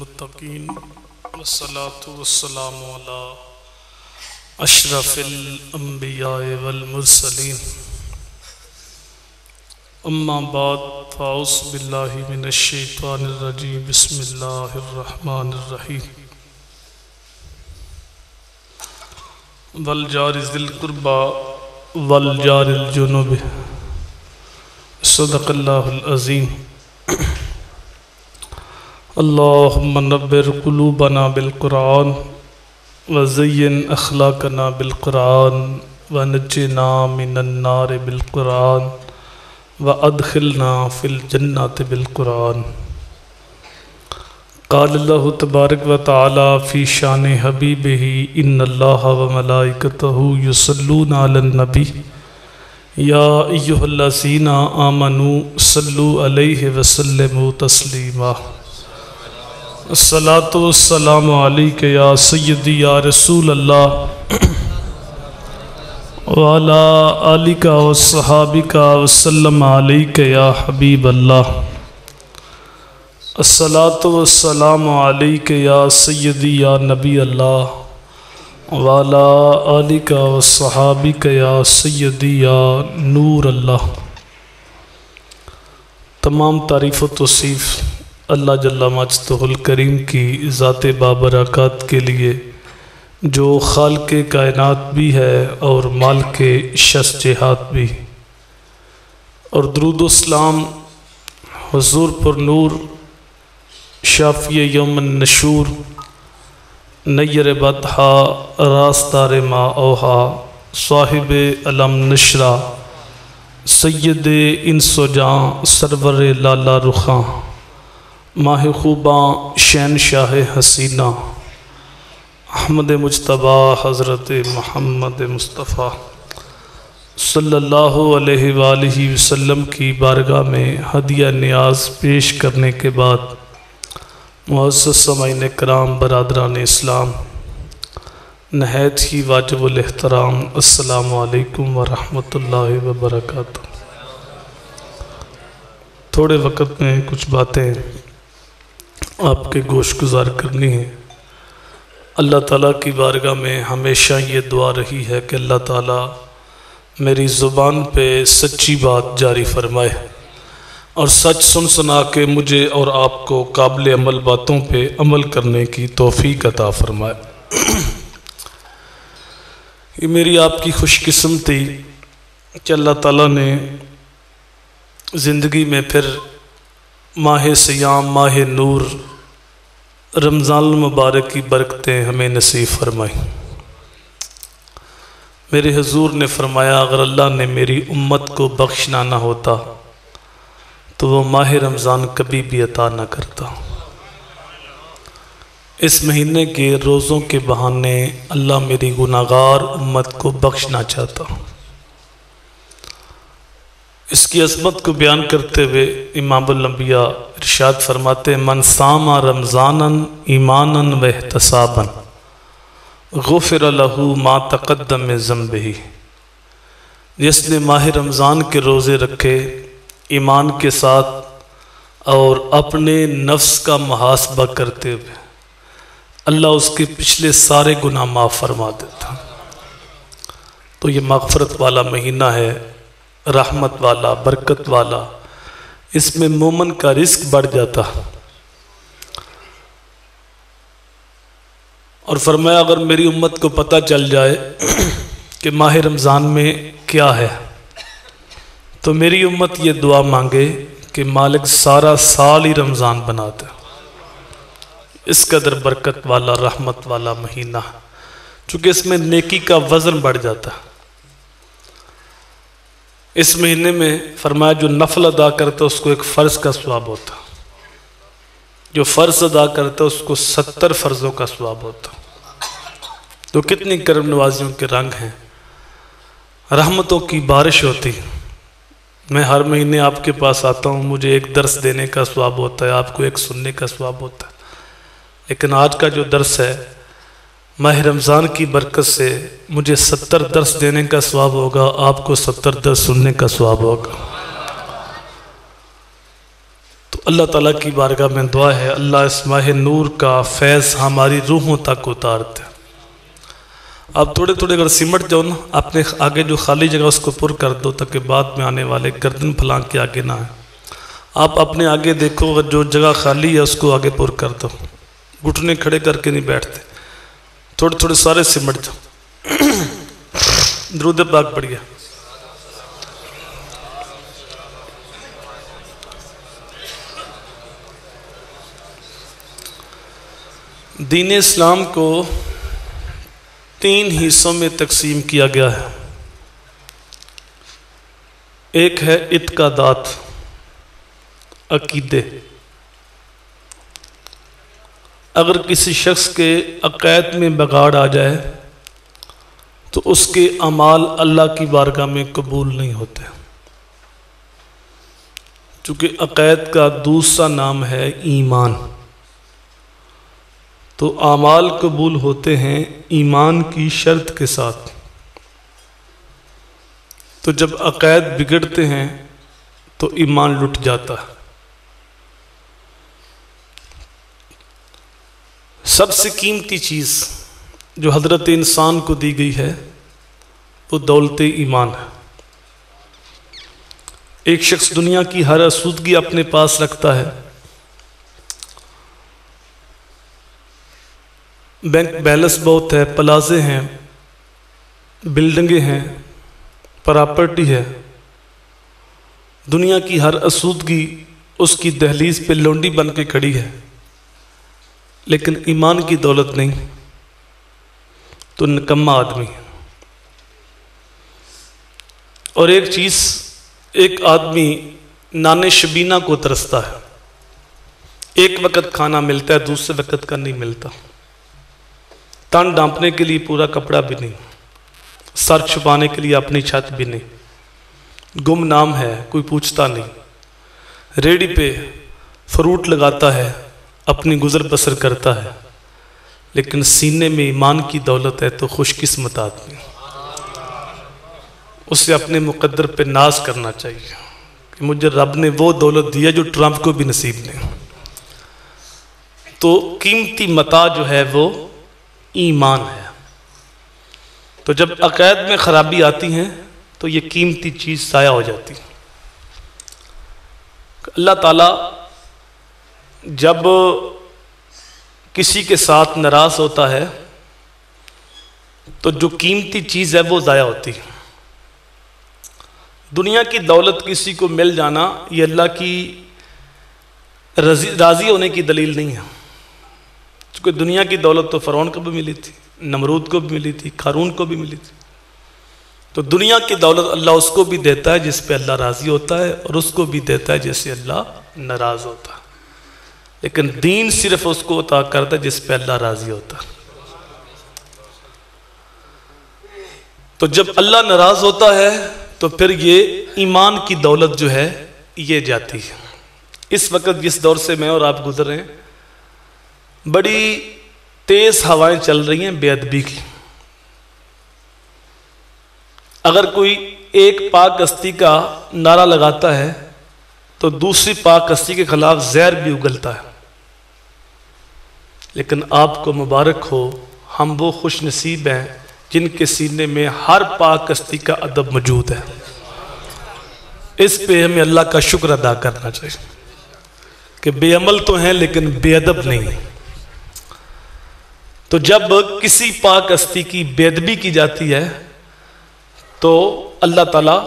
للمتقین والصلاة والسلام علی اشرف الانبیاء والمرسلین اما بعد فاعوذ باللہ من الشیطان الرجیم بسم اللہ الرحمن الرحیم والجار ذی القربى والجار الجنب صدق اللہ العظیم اللہم نبر قلوبنا بالقرآن وزین اخلاقنا بالقرآن ونجنا من النار بالقرآن وادخلنا فی الجنات بالقرآن قال اللہ تبارک و تعالی فی شان حبیبہ ان اللہ وملائکتہ یصلون علی النبی یا ایہا الذین آمنوا صلوا علیہ وسلموا تسلیما الصلاۃ والسلام علیک یا سیدی یا رسول اللہ وعلی آلک وصحابک وسلم علیک یا حبیب اللہ الصلاۃ والسلام علیک یا سیدی یا نبی اللہ وعلی آلک وصحابک یا سیدی یا نور اللہ۔ تمام تعریف و توصیف اللہ جل مجدہ الکریم کی ذات بابرکات کے لیے جو خالق کائنات بھی ہے اور مالک شش جہات بھی، اور درود و اسلام حضور پر نور شافی یوم النشور نیر بدحا راستار ما اوہا صاحب علم نشرہ سید انس و جاں سرور لالا رخاں ماہ خوباں شہن شاہ حسینہ احمد مجتبی حضرت محمد مصطفیٰ صلی اللہ علیہ وآلہ وسلم کی بارگاہ میں ہدیہ نیاز پیش کرنے کے بعد معزز سامعین کرام برادران اسلام نہایت ہی واجب الاحترام السلام علیکم ورحمۃ اللہ وبرکاتہ۔ تھوڑے وقت میں کچھ باتیں آپ کے گوش گزار کرنی ہے۔ اللہ تعالیٰ کی بارگاہ میں ہمیشہ یہ دعا رہی ہے کہ اللہ تعالیٰ میری زبان پہ سچی بات جاری فرمائے اور سچ سن سنا کے مجھے اور آپ کو قابل عمل باتوں پہ عمل کرنے کی توفیق عطا فرمائے۔ یہ میری آپ کی خوش قسمتی کہ اللہ تعالیٰ نے زندگی میں پھر ماہ سیام ماہ نور رمضان المبارک کی برکتیں ہمیں نصیب فرمائیں۔ میرے حضور نے فرمایا اگر اللہ نے میری امت کو بخشنا نہ ہوتا تو وہ ماہ رمضان کبھی بھی عطا نہ کرتا۔ اس مہینے کے روزوں کے بہانے اللہ میری گناہگار امت کو بخشنا چاہتا۔ اس کی عظمت کو بیان کرتے ہوئے امام الانبیاء ارشاد فرماتے ہیں من صام رمضانا ایمانا و احتسابا غفر لہ ما تقدم من ذنبہ، جس نے ماہ رمضان کے روزے رکھے ایمان کے ساتھ اور اپنے نفس کا محاسبہ کرتے ہوئے، اللہ اس کے پچھلے سارے گناہ معاف فرما دیتا۔ تو یہ مغفرت والا مہینہ ہے، رحمت والا، برکت والا، اس میں مومن کا رزق بڑھ جاتا۔ اور فرمایا اگر میری امت کو پتہ چل جائے کہ ماہ رمضان میں کیا ہے تو میری امت یہ دعا مانگے کہ مالک سارا سال ہی رمضان بنا دے۔ اس قدر برکت والا رحمت والا مہینہ، چونکہ اس میں نیکی کا وزن بڑھ جاتا ہے۔ اس مہینے میں فرمایا جو نفل ادا کرتا ہے اس کو ایک فرض کا ثواب ہوتا، جو فرض ادا کرتا ہے اس کو 70 فرضوں کا ثواب ہوتا۔ تو کتنی کرم نوازیوں کے رنگ ہیں، رحمتوں کی بارش ہوتی۔ میں ہر مہینے آپ کے پاس آتا ہوں، مجھے ایک درس دینے کا ثواب ہوتا ہے، آپ کو ایک سننے کا ثواب ہوتا ہے، لیکن آج کا جو درس ہے ماہ رمضان کی برکت سے مجھے 70 درس دینے کا ثواب ہوگا، آپ کو 70 درس سننے کا ثواب ہوگا۔ تو تو اللہ تعالیٰ کی بارگاہ میں دعا ہے اللہ اس ماہ نور کا فیض ہماری روحوں تک اتارتے. آپ تھوڑے تھوڑے اگر سمٹ جاؤ نا، اپنے آگے جو خالی جگہ اس کو پر کر دو تاکہ بعد میں آنے والے گردن پھلان کے آگے نہ آئے. آپ اپنے آگے دیکھو، اگر جو جگہ خالی ہے اس کو آگے پر کر دو. گھٹنے کھڑے کر کے نہیں بیٹھتے، تھوڑے تھوڑے سارے سمٹ جاؤ. درود پاک پڑھیے. دین اسلام کو 3 حصوں میں تقسیم کیا گیا ہے. ایک ہے اعتقادات، عقیدے. اگر کسی شخص کے عقائد میں بگاڑ آ جائے تو اس کے اعمال اللہ کی بارگاہ میں قبول نہیں ہوتے، چونکہ عقائد کا دوسرا نام ہے ایمان. تو اعمال قبول ہوتے ہیں ایمان کی شرط کے ساتھ. تو جب عقائد بگڑتے ہیں تو ایمان لٹ جاتا ہے. سب سے قیمتی چیز جو حضرت انسان کو دی گئی ہے وہ دولت ایمان ہے. ایک شخص دنیا کی ہر آسودگی اپنے پاس رکھتا ہے، بینک بیلنس بہت ہے، پلازے ہیں، بلڈنگیں ہیں، پراپرٹی ہے، دنیا کی ہر آسودگی اس کی دہلیز پہ لونڈی بن کے کھڑی ہے، لیکن ایمان کی دولت نہیں تو نکما آدمی ہے. اور ایک آدمی نان شبینہ کو ترستا ہے. ایک وقت کھانا ملتا ہے، دوسرے وقت کا نہیں ملتا. تن ڈانپنے کے لیے پورا کپڑا بھی نہیں، سر چھپانے کے لیے اپنی چھت بھی نہیں. گم نام ہے، کوئی پوچھتا نہیں. ریڑھی پہ فروٹ لگاتا ہے، اپنی گزر بسر کرتا ہے، لیکن سینے میں ایمان کی دولت ہے تو خوش قسمت آدمی. اسے اپنے مقدر پہ ناز کرنا چاہیے کہ مجھے رب نے وہ دولت دیا جو ٹرمپ کو بھی نصیب نہیں. تو قیمتی متاع جو ہے وہ ایمان ہے. تو جب عقائد میں خرابی آتی ہیں تو یہ قیمتی چیز ضائع ہو جاتی. اللہ تعالیٰ جب کسی کے ساتھ ناراض ہوتا ہے تو جو قیمتی چیز ہے وہ ضائع ہوتی ہے. دنیا کی دولت کسی کو مل جانا یہ اللہ کی راضی ہونے کی دلیل نہیں ہے. چونکہ دنیا کی دولت تو فرعون کو بھی ملی تھی، نمرود کو بھی ملی تھی، قارون کو بھی ملی تھی. تو دنیا کی دولت اللہ اس کو بھی دیتا ہے جس پہ اللہ راضی ہوتا ہے، اور اس کو بھی دیتا ہے جس سے اللہ ناراض ہوتا ہے. لیکن دین صرف اس کو عطا کرتا ہے جس پہ اللہ راضی ہوتا ہے. تو جب اللہ ناراض ہوتا ہے تو پھر یہ ایمان کی دولت جو ہے یہ جاتی ہے. اس وقت جس دور سے میں اور آپ گزر رہے ہیں بڑی تیز ہوائیں چل رہی ہیں بے ادبی کی. اگر کوئی ایک پاک ہستی کا نعرہ لگاتا ہے تو دوسری پاک ہستی کے خلاف زہر بھی اگلتا ہے. لیکن آپ کو مبارک ہو، ہم وہ خوش نصیب ہیں جن کے سینے میں ہر پاک ہستی کا ادب موجود ہے. اس پہ ہمیں اللہ کا شکر ادا کرنا چاہیے کہ بے عمل تو ہیں لیکن بے ادب نہیں. تو جب کسی پاک ہستی کی بے ادبی کی جاتی ہے تو اللہ تعالیٰ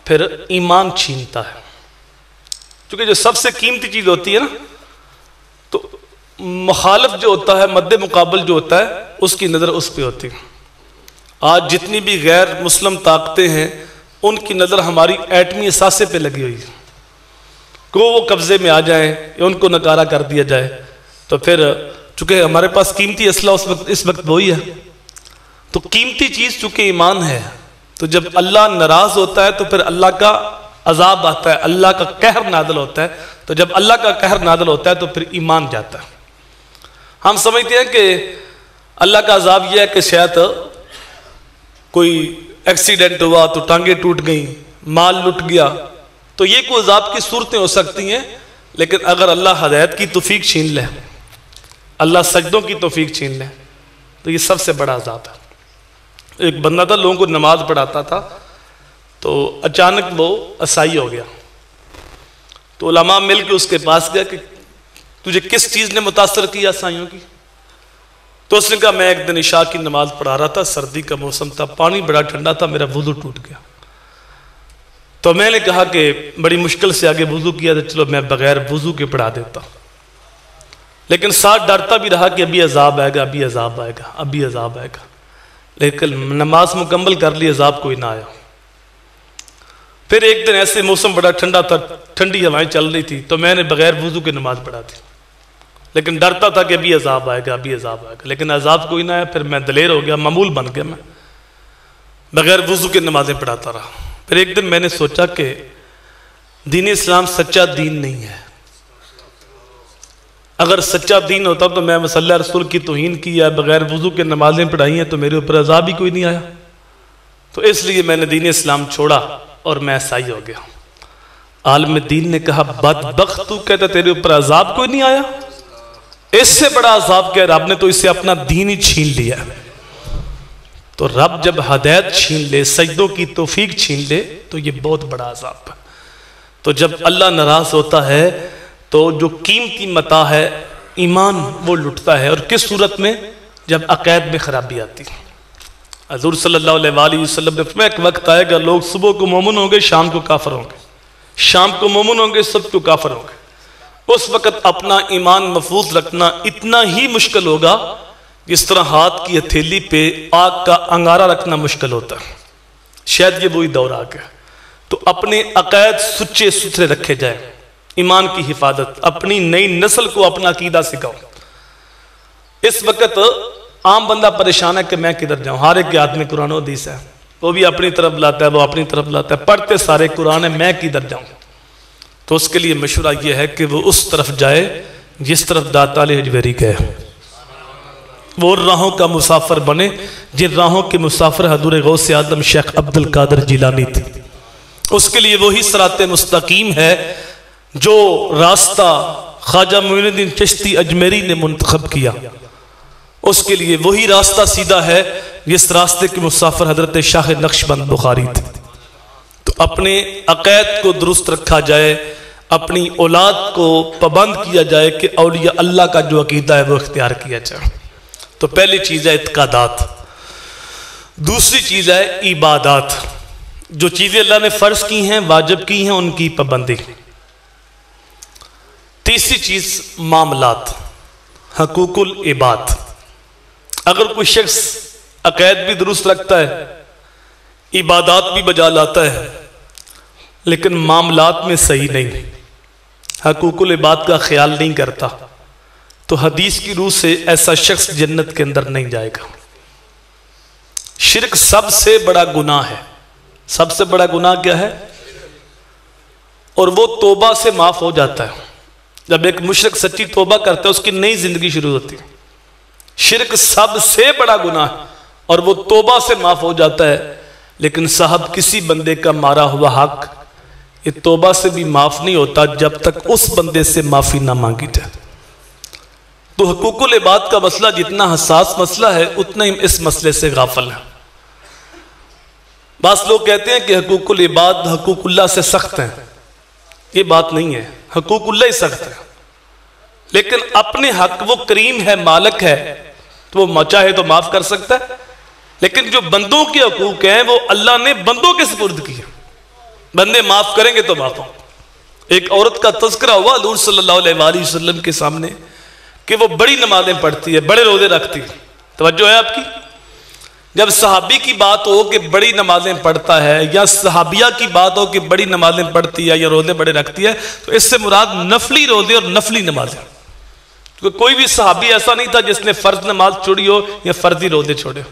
پھر ایمان چھینتا ہے. چونکہ جو سب سے قیمتی چیز ہوتی ہے نا، تو مخالف جو ہوتا ہے، مد مقابل جو ہوتا ہے، اس کی نظر اس پہ ہوتی ہے. آج جتنی بھی غیر مسلم طاقتیں ہیں ان کی نظر ہماری ایٹمی اثاثے پہ لگی ہوئی ہے کہ وہ قبضے میں آ جائیں یا ان کو نکارہ کر دیا جائے. تو پھر چونکہ ہمارے پاس قیمتی اسلحہ اس وقت وہی ہے. تو قیمتی چیز چونکہ ایمان ہے، تو جب اللہ ناراض ہوتا ہے تو پھر اللہ کا عذاب آتا ہے، اللہ کا قہر نازل ہوتا ہے. تو جب اللہ کا قہر نازل ہوتا ہے تو پھر ایمان جاتا ہے. ہم سمجھتے ہیں کہ اللہ کا عذاب یہ ہے کہ شاید کوئی ایکسیڈنٹ ہوا تو ٹانگیں ٹوٹ گئیں، مال لٹ گیا، تو یہ کوئی عذاب کی صورتیں ہو سکتی ہیں. لیکن اگر اللہ ہدایت کی توفیق چھین لے، اللہ سجدوں کی توفیق چھین لے، تو یہ سب سے بڑا عذاب ہے۔ ایک بندہ تھا، لوگوں کو نماز پڑھاتا تھا، تو اچانک وہ عصائی ہو گیا۔ تو علماء مل کے اس کے پاس گیا کہ تجھے کس چیز نے متاثر کیا عصائیوں کی؟ تو اس نے کہا میں ایک دن عشاء کی نماز پڑھا رہا تھا، سردی کا موسم تھا، پانی بڑا ٹھنڈا تھا، میرا وضو ٹوٹ گیا۔ تو میں نے کہا کہ بڑی مشکل سے آگے وضو کیا، تو چلو میں بغیر وضو کے پڑھا دیتا، لیکن ساتھ ڈرتا بھی رہا کہ ابھی عذاب آئے گا، ابھی عذاب آئے گا، ابھی عذاب آئے گا، لیکن نماز مکمل کر لی، عذاب کوئی نہ آیا۔ پھر ایک دن ایسے موسم بڑا ٹھنڈا تھا، ٹھنڈی ہوائیں چل رہی تھی، تو میں نے بغیر وضو کے نماز پڑھا دی، لیکن ڈرتا تھا کہ ابھی عذاب آئے گا، ابھی عذاب آئے گا، لیکن عذاب کوئی نہ آیا۔ پھر میں دلیر ہو گیا، معمول بن گیا، میں بغیر وضو کے نمازیں پڑھاتا رہا۔ پھر ایک دن میں نے سوچا کہ دین اسلام سچا دین نہیں ہے، اگر سچا دین ہوتا تو میں مصلی رسول کی توہین کی یا بغیر وضو کے نمازیں پڑھائی ہیں تو میرے اوپر عذاب ہی کوئی نہیں آیا۔ تو اس لیے میں نے دین اسلام چھوڑا اور میں عیسائی ہو گیا۔ عالم دین نے کہا بدبخت تو کہتا تیرے اوپر عذاب کوئی نہیں آیا، اس سے بڑا عذاب کیا، رب نے تو اسے اپنا دین ہی چھین لیا۔ تو رب جب ہدایت چھین لے، سجدوں کی توفیق چھین لے، تو یہ بہت بڑا عذاب ہے۔ تو جب اللہ ناراض ہوتا ہے تو جو قیمتی متاع ہے ایمان وہ لٹتا ہے، اور کس صورت میں؟ جب عقائد میں خرابی آتی۔ حضور صلی اللہ علیہ وآلہ وسلم نے فرمایا ایک وقت آئے گا لوگ صبح کو مومن ہوں گے، شام کو کافر ہوں گے، شام کو مومن ہوں گے، صبح کو کافر ہوں گے۔ اس وقت اپنا ایمان محفوظ رکھنا اتنا ہی مشکل ہوگا جس طرح ہاتھ کی ہتھیلی پہ آگ کا انگارہ رکھنا مشکل ہوتا ہے۔ شاید یہ وہی دور آ گیا۔ تو اپنے عقائد سچے ستھرے رکھے جائیں، ایمان کی حفاظت، اپنی نئی نسل کو اپنا عقیدہ سکھاؤ۔ اس وقت عام بندہ پریشان ہے کہ میں کدھر جاؤں، ہر ایک کے ہاتھ میں قرآن و حدیث ہے، وہ بھی اپنی طرف لاتا ہے، وہ اپنی طرف لاتا ہے، پڑھتے سارے قرآن ہے، میں کدھر جاؤں؟ تو اس کے لیے مشورہ یہ ہے کہ وہ اس طرف جائے جس طرف داتا علی حجویری گئے، وہ راہوں کا مسافر بنے جن راہوں کے مسافر حضور غوث اعظم شیخ عبد القادر جیلانی تھے۔ اس کے لیے وہی صراط مستقیم ہے جو راستہ خواجہ معین الدین چشتی اجمیری نے منتخب کیا، اس کے لیے وہی راستہ سیدھا ہے جس راستے کے مسافر حضرت شاہ نقشبند بخاری تھے۔ تو اپنے عقائد کو درست رکھا جائے، اپنی اولاد کو پابند کیا جائے کہ اولیاء اللہ کا جو عقیدہ ہے وہ اختیار کیا جائے۔ تو پہلی چیز ہے اعتقادات، دوسری چیز ہے عبادات، جو چیزیں اللہ نے فرض کی ہیں، واجب کی ہیں، ان کی پابندی۔ تیسری چیز معاملات، حقوق العباد۔ اگر کوئی شخص عقائد بھی درست رکھتا ہے، عبادات بھی بجا لاتا ہے، لیکن معاملات میں صحیح نہیں، حقوق العباد کا خیال نہیں کرتا، تو حدیث کی روح سے ایسا شخص جنت کے اندر نہیں جائے گا۔ شرک سب سے بڑا گناہ ہے۔ سب سے بڑا گناہ کیا ہے؟ اور وہ توبہ سے معاف ہو جاتا ہے۔ جب ایک مشرک سچی توبہ کرتا ہے اس کی نئی زندگی شروع ہوتی ہے۔ شرک سب سے بڑا گناہ ہے اور وہ توبہ سے معاف ہو جاتا ہے، لیکن صاحب کسی بندے کا مارا ہوا حق یہ توبہ سے بھی معاف نہیں ہوتا جب تک اس بندے سے معافی نہ مانگی جائے۔ تو حقوق العباد کا مسئلہ جتنا حساس مسئلہ ہے اتنا ہی اس مسئلے سے غافل ہے۔ بعض لوگ کہتے ہیں کہ حقوق العباد حقوق اللہ سے سخت ہیں، یہ بات نہیں ہے، حقوق اللہ ہی سخت ہے، لیکن اپنے حق وہ کریم ہے، مالک ہے، تو وہ چاہے تو معاف کر سکتا ہے، لیکن جو بندوں کے حقوق ہیں وہ اللہ نے بندوں کے سپرد کیے، بندے معاف کریں گے تو معاف ہوں۔ ایک عورت کا تذکرہ ہوا حضور صلی اللہ علیہ وآلہ وسلم کے سامنے کہ وہ بڑی نمازیں پڑھتی ہے، بڑے روزے رکھتی ہے۔ توجہ ہے آپ کی؟ جب صحابی کی بات ہو کہ بڑی نمازیں پڑھتا ہے یا صحابیہ کی بات ہو کہ بڑی نمازیں پڑھتی ہے یا روزے بڑے رکھتی ہے، تو اس سے مراد نفلی روزے اور نفلی نمازیں۔ کیونکہ کوئی بھی صحابی ایسا نہیں تھا جس نے فرض نماز چھوڑی ہو یا فرضی روزے چھوڑے ہو،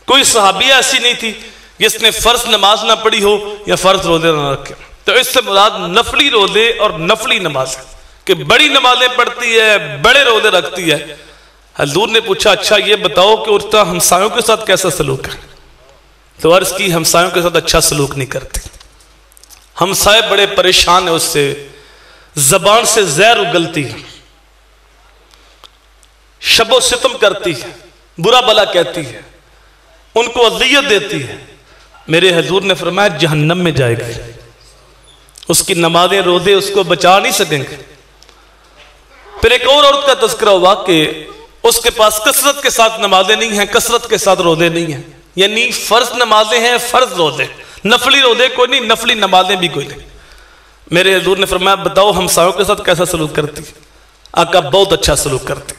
کوئی صحابیہ ایسی نہیں تھی جس نے فرض نماز نہ پڑھی ہو یا فرض روزے نہ رکھے۔ تو اس سے مراد نفلی روزے اور نفلی نمازیں، کہ بڑی نمازیں پڑھتی ہے، بڑے روزے رکھتی ہے۔ حضور نے پوچھا اچھا یہ بتاؤ کہ اس کا ہمسایوں کے ساتھ کیسا سلوک ہے؟ تو عرض کی ہمسایوں کے ساتھ اچھا سلوک نہیں کرتے، ہمسائے بڑے پریشان ہیں اس سے، زبان سے زہر اگلتی ہے، شب و ستم کرتی ہے، برا بلا کہتی ہے، ان کو اذیت دیتی ہے، میرے حضور نے فرمایا جہنم میں جائے گی، اس کی نمازیں روزے اس کو بچا نہیں سکیں گے۔ پھر ایک اور عورت کا تذکرہ ہوا کہ اس کے پاس کثرت کے ساتھ نمازیں نہیں ہیں، کثرت کے ساتھ روزے نہیں ہیں، یعنی فرض نمازیں ہیں، فرض روزے، نفلی روزے کوئی نہیں، نفلی نمازیں بھی کوئی نہیں۔ میرے حضور نے فرمایا بتاؤ ہمسایوں کے ساتھ کیسا سلوک کرتی؟ آقا بہت اچھا سلوک کرتی،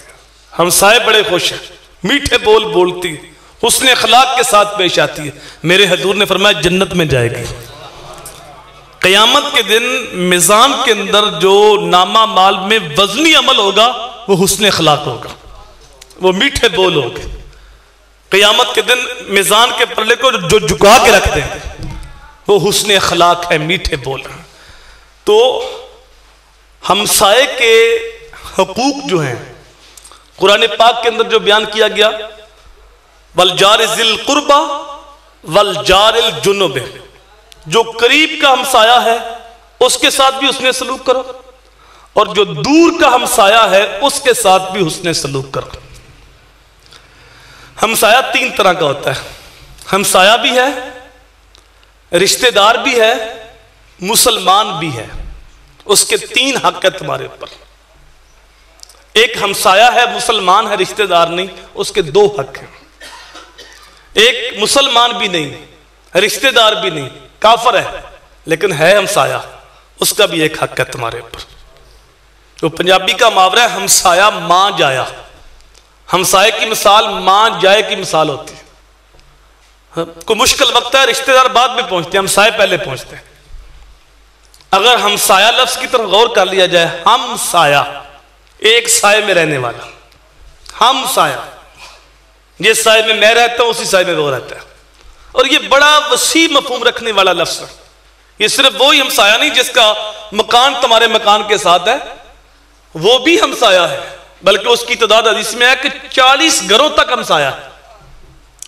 ہمسائے بڑے خوش ہیں، میٹھے بول بولتی، حسن اخلاق کے ساتھ پیش آتی ہے۔ میرے حضور نے فرمایا جنت میں جائے گی۔ قیامت کے دن میزان کے اندر جو نامہ مال میں وزنی عمل ہوگا وہ حسن اخلاق ہوگا، وہ میٹھے بول ہوگے۔ قیامت کے دن میزان کے پلے کو جو جھکا کے رکھتے ہیں وہ حسن اخلاق ہے، میٹھے بول ہیں۔ تو ہمسائے کے حقوق جو ہیں قرآن پاک کے اندر جو بیان کیا گیا، والجار ذی القربى والجار الجنب، جو قریب کا ہمسایہ ہے اس کے ساتھ بھی حسن سلوک کرو، اور جو دور کا ہمسایہ ہے اس کے ساتھ بھی حسن سلوک کرو۔ ہمسایہ تین طرح کا ہوتا ہے، ہمسایہ بھی ہے، رشتہ دار بھی ہے، مسلمان بھی ہے۔ اس کے تین حق ہے تمہارے اوپر۔ ایک ہمسایہ ہے، مسلمان ہے، رشتہ دار نہیں، اس کے دو حق ہیں۔ ایک مسلمان بھی نہیں، رشتہ دار بھی نہیں، کافر ہے لیکن ہے ہمسایہ، اس کا بھی ایک حق ہے تمہارے اوپر۔ تو پنجابی کا محاورہ ہے ہمسایہ ماں جایا، ہمسائے کی مثال ماں جائے کی مثال ہوتی ہے۔ کوئی مشکل وقت ہے، رشتہ دار بعد میں پہنچتے ہیں، ہمسائے پہلے پہنچتے ہیں۔ اگر ہمسایہ لفظ کی طرف غور کر لیا جائے، ہمسایہ ایک سائے میں رہنے والا، ہمسایہ جس سائے میں میں رہتا ہوں اسی سائے میں وہ رہتا ہے، اور یہ بڑا وسیع مفہوم رکھنے والا لفظ ہے۔ یہ صرف وہی ہمسایہ نہیں جس کا مکان تمہارے مکان کے ساتھ ہے، وہ بھی ہمسایہ ہے، بلکہ اس کی تعداد حدیث میں ہے کہ 40 گھروں تک ہمسایہ ہے۔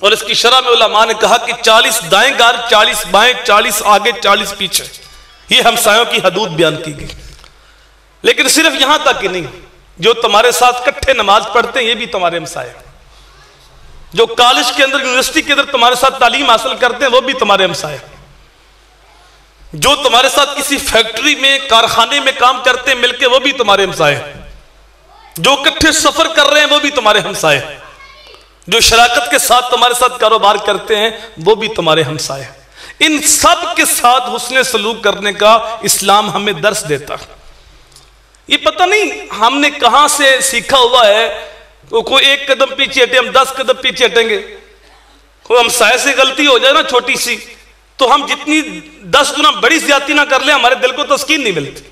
اور اس کی شرح میں علماء نے کہا کہ 40 دائیں گھر، 40 بائیں، 40 آگے، 40 پیچھے، یہ ہمسایوں کی حدود بیان کی گئی۔ لیکن صرف یہاں تک ہی نہیں، جو تمہارے ساتھ کٹھے نماز پڑھتے ہیں یہ بھی تمہارے ہمسایہ ہیں، جو کالج کے اندر، یونیورسٹی کے اندر تمہارے ساتھ تعلیم حاصل کرتے ہیں وہ بھی تمہارے ہمسایہ ہیں، جو تمہارے ساتھ کسی فیکٹری میں، کارخانے میں کام کرتے ہیں مل کے وہ بھی تمہارے ہمسایہ ہیں، جو کٹھے سفر کر رہے ہیں وہ بھی تمہارے ہمسایہ ہیں، جو شراکت کے ساتھ تمہارے ساتھ کاروبار کرتے ہیں وہ بھی تمہارے ہمسایہ ہیں۔ ان سب کے ساتھ حسن سلوک کرنے کا اسلام ہمیں درس دیتا ہے۔ یہ پتہ نہیں ہم نے کہاں سے سیکھا ہوا ہے، کوئی ایک قدم پیچھے ہٹے ہم 10 قدم پیچھے ہٹیں گے، کوئی ہمسائے سے غلطی ہو جائے نا چھوٹی سی تو ہم جتنی 10 گنا بڑی زیادتی نہ کر لیں ہمارے دل کو تسکین نہیں ملتی۔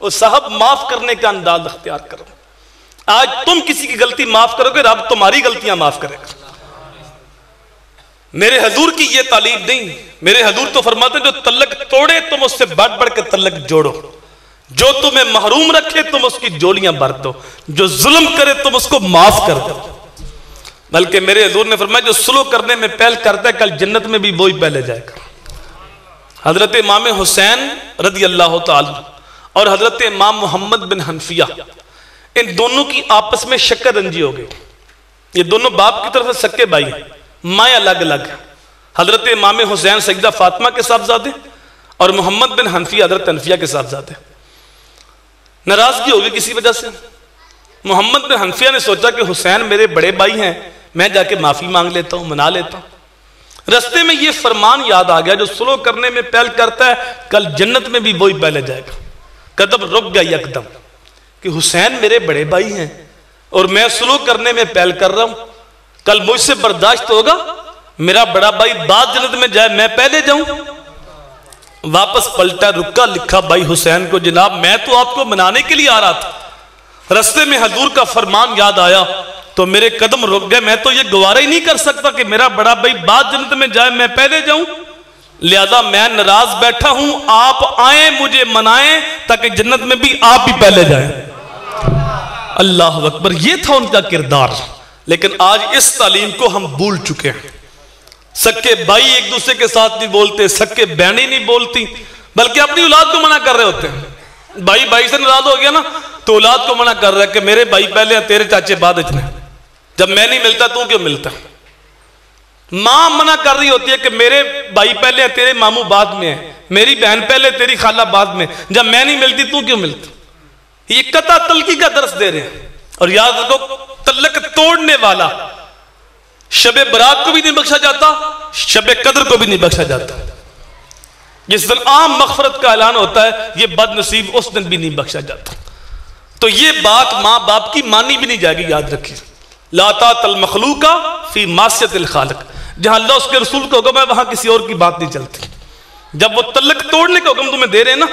اور صاحب معاف کرنے کا انداز اختیار کرو، آج تم کسی کی غلطی معاف کرو گے، رب تمہاری غلطیاں معاف کرے گا۔ میرے حضور کی یہ تعلیم نہیں، میرے حضور تو فرماتے جو تلق توڑے تم اس سے بڑھ بڑھ کے تلق جوڑو، جو تمہیں محروم رکھے تم اس کی جولیاں بھر دو، جو ظلم کرے تم اس کو معاف کر دو۔ بلکہ میرے حضور نے فرمایا جو سلوک کرنے میں پہل کرتا ہے کل جنت میں بھی وہی پہلے جائے گا۔ حضرت امام حسین رضی اللہ تعالی اور حضرت امام محمد بن حنفیہ، ان دونوں کی آپس میں شکر رنجی ہو گئی۔ یہ دونوں باپ کی طرف سے سکے بھائی ہیں، مائیں الگ الگ ہیں۔ حضرت امام حسین سیدہ فاطمہ کے صاحبزادے اور محمد بن حنفیہ حضرت حنفیہ کے صاحبزادے۔ ناراضگی ہوگی کسی وجہ سے، محمد بن حنفیہ نے سوچا کہ حسین میرے بڑے بھائی ہیں، میں جا کے معافی مانگ لیتا ہوں، منا لیتا ہوں۔ رستے میں یہ فرمان یاد آ گیا جو سلو کرنے میں پہل کرتا ہے کل جنت میں بھی وہی پہلے جائے گا۔ قدم رک گیا یکدم کہ حسین میرے بڑے بھائی ہیں اور میں سلو کرنے میں پہل کر رہا ہوں، کل مجھ سے برداشت ہوگا میرا بڑا بھائی بعد جنت میں جائے میں پہلے جاؤں؟ واپس پلٹا، رکا، لکھا بھائی حسین کو جناب میں تو آپ کو منانے کے لیے آ رہا تھا، رستے میں حضور کا فرمان یاد آیا تو میرے قدم رک گئے، میں تو یہ گوارا ہی نہیں کر سکتا کہ میرا بڑا بھائی بعد جنت میں جائے میں پہلے جاؤں، لہذا میں ناراض بیٹھا ہوں، آپ آئیں مجھے منائیں تاکہ جنت میں بھی آپ ہی پہلے جائیں۔ اللہ اکبر، یہ تھا ان کا کردار۔ لیکن آج اس تعلیم کو ہم بھول چکے ہیں، سکے بھائی ایک دوسرے کے ساتھ نہیں بولتے، سکے بہنیں نہیں بولتی، بلکہ اپنی اولاد کو منع کر رہے ہوتے ہیں۔ بھائی بھائی سے ناراض ہو گیا نا تو اولاد کو منع کر رہا ہے کہ میرے بھائی پہلے ہیں تیرے چاچے بعد اتنے، جب میں نہیں ملتا تو کیوں ملتا؟ ماں منع کر رہی ہوتی ہے کہ میرے بھائی پہلے ہیں تیرے ماموں بعد میں ہیں، میری بہن پہلے تیری خالہ بعد میں، جب میں نہیں ملتی تو کیوں ملتا؟ یہ قطع تلقی کا درس دے رہے ہیں۔ اور یاد رکھو تلق توڑنے والا شب برات کو بھی نہیں بخشا جاتا، شب قدر کو بھی نہیں بخشا جاتا۔ جس دن عام مغفرت کا اعلان ہوتا ہے یہ بد نصیب اس دن بھی نہیں بخشا جاتا۔ تو یہ بات ماں باپ کی مانی بھی نہیں جائے گی، یاد رکھیے۔ لا طاعۃ المخلوق فی معصیۃ الخالق، جہاں اللہ اس کے رسول کا حکم ہے وہاں کسی اور کی بات نہیں چلتی۔ جب وہ تلق توڑنے کا حکم تمہیں دے رہے ہیں نا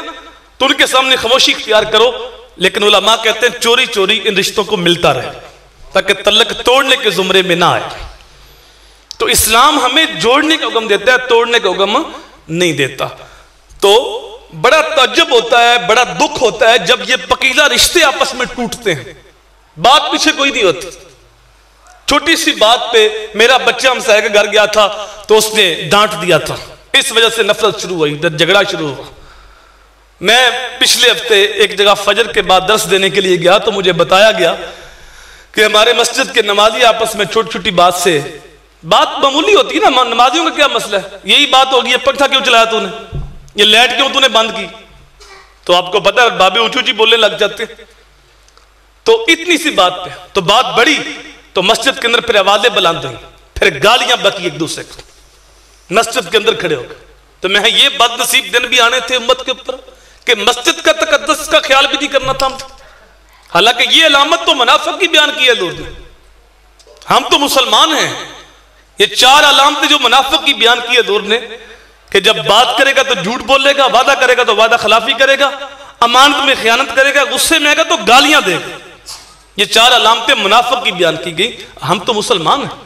تو ان کے سامنے خاموشی اختیار کرو، لیکن علماء کہتے ہیں چوری چوری ان رشتوں کو ملتا رہے تاکہ تلق توڑنے کے زمرے میں نہ آئے۔ تو اسلام ہمیں جوڑنے کا حکم دیتا ہے، توڑنے کا حکم نہیں دیتا۔ تو بڑا تعجب ہوتا ہے، بڑا دکھ ہوتا ہے جب یہ پکیزہ رشتے آپس میں ٹوٹتے ہیں، بات پیچھے کوئی نہیں ہوتی۔ چھوٹی سی بات پہ میرا بچہ ہمسایہ کے گھر گیا تھا تو اس نے ڈانٹ دیا تھا، اس وجہ سے نفرت شروع ہوئی، جھگڑا شروع ہوا۔ میں پچھلے ہفتے ایک جگہ فجر کے بعد درس دینے کے لیے گیا تو مجھے بتایا گیا کہ ہمارے مسجد کے نمازی آپس میں چھوٹی چھوٹی بات سے، بات معمولی ہوتی ہے نا، نمازیوں کا کیا مسئلہ ہے، یہی بات ہوگی، یہ پنکھا کیوں چلایا تو نے، یہ لائٹ کیوں تو نے بند کی، تو آپ کو پتا ہے بابے اونچی اونچی بولنے لگ جاتے۔ تو اتنی سی بات پہ تو بات بڑی تو مسجد کے اندر پھر آوازیں بلند ہوئی، پھر گالیاں بکی ایک دوسرے کو، مسجد کے اندر کھڑے ہو گئے۔ تو میں یہ بد نصیب دن بھی آنے تھے امت کے اوپر کہ مسجد کا تقدس کا خیال بھی نہیں کرنا تھا۔ حالانکہ یہ علامت تو منافق کی بیان کی ہے لوگ نے، ہم تو مسلمان ہیں۔ یہ چار علامتیں جو منافق کی بیان کی ہے دور نے کہ جب بات کرے گا تو جھوٹ بولے گا، وعدہ کرے گا تو وعدہ خلافی کرے گا، امانت میں خیانت کرے گا، غصے میں آئے گا تو گالیاں دے گا۔ یہ چار علامتیں منافق کی بیان کی گئی۔ ہم تو مسلمان ہیں